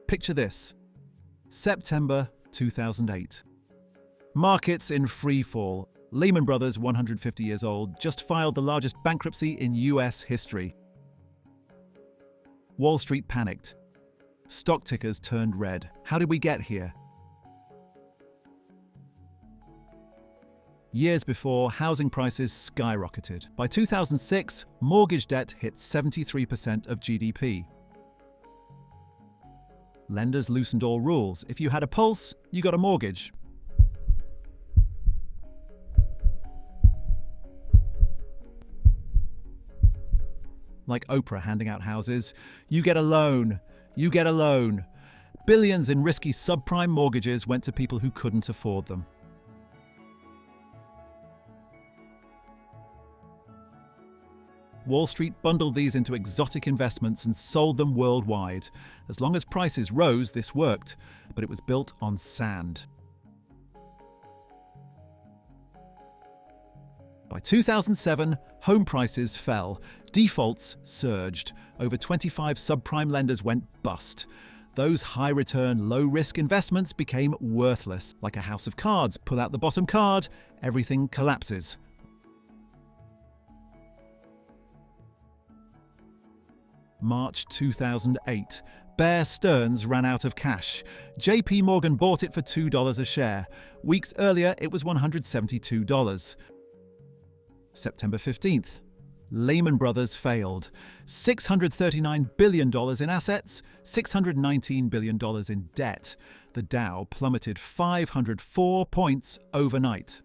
Picture this. September 2008. Markets in free fall. Lehman Brothers, 150 years old, just filed the largest bankruptcy in US history. Wall Street panicked. Stock tickers turned red. How did we get here? Years before, housing prices skyrocketed. By 2006, mortgage debt hit 73% of GDP. Lenders loosened all rules. If you had a pulse, you got a mortgage. Like Oprah handing out houses, you get a loan. You get a loan. Billions in risky subprime mortgages went to people who couldn't afford them. Wall Street bundled these into exotic investments and sold them worldwide. As long as prices rose, this worked, but it was built on sand. By 2007, home prices fell. Defaults surged. Over 25 subprime lenders went bust. Those high-return, low-risk investments became worthless. Like a house of cards, pull out the bottom card, everything collapses. March 2008. Bear Stearns ran out of cash. JP Morgan bought it for $2 a share. Weeks earlier, it was $172. September 15th. Lehman Brothers failed. $639 billion in assets, $619 billion in debt. The Dow plummeted 504 points overnight.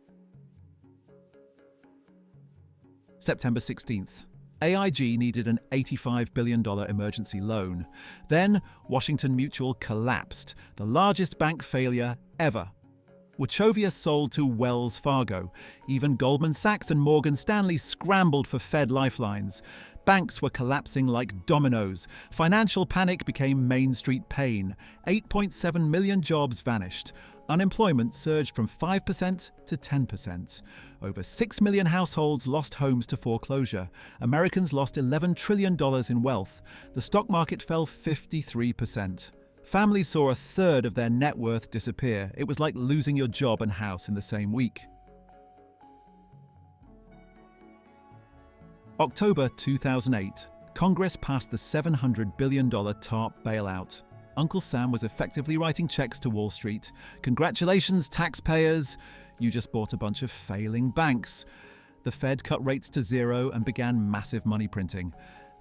September 16th. AIG needed an $85 billion emergency loan. Then, Washington Mutual collapsed, the largest bank failure ever. Wachovia sold to Wells Fargo. Even Goldman Sachs and Morgan Stanley scrambled for Fed lifelines. Banks were collapsing like dominoes. Financial panic became Main Street pain. 8.7 million jobs vanished. Unemployment surged from 5% to 10%. Over 6 million households lost homes to foreclosure. Americans lost $11 trillion in wealth. The stock market fell 53%. Families saw a third of their net worth disappear. It was like losing your job and house in the same week. October 2008. Congress passed the $700 billion TARP bailout. Uncle Sam was effectively writing checks to Wall Street. Congratulations, taxpayers! You just bought a bunch of failing banks. The Fed cut rates to zero and began massive money printing.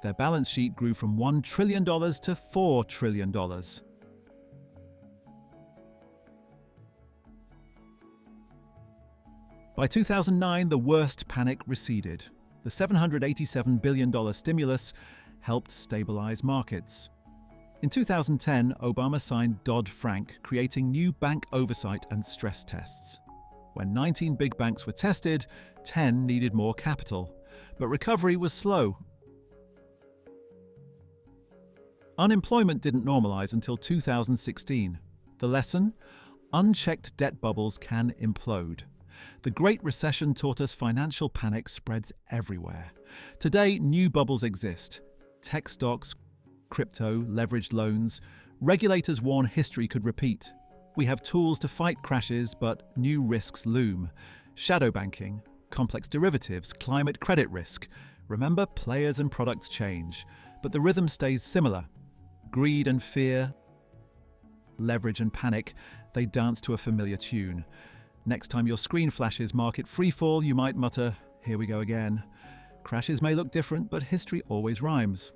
Their balance sheet grew from $1 trillion to $4 trillion. By 2009, the worst panic receded. The $787 billion stimulus helped stabilize markets. In 2010, Obama signed Dodd-Frank, creating new bank oversight and stress tests. When 19 big banks were tested, 10 needed more capital. But recovery was slow. Unemployment didn't normalize until 2016. The lesson? Unchecked debt bubbles can implode. The Great Recession taught us financial panic spreads everywhere. Today, new bubbles exist. Tech stocks, crypto, leveraged loans. Regulators warn history could repeat. We have tools to fight crashes, but new risks loom. Shadow banking, complex derivatives, climate credit risk. Remember, players and products change, but the rhythm stays similar. Greed and fear, leverage and panic, they dance to a familiar tune. Next time your screen flashes market freefall, you might mutter, "Here we go again." Crashes may look different, but history always rhymes.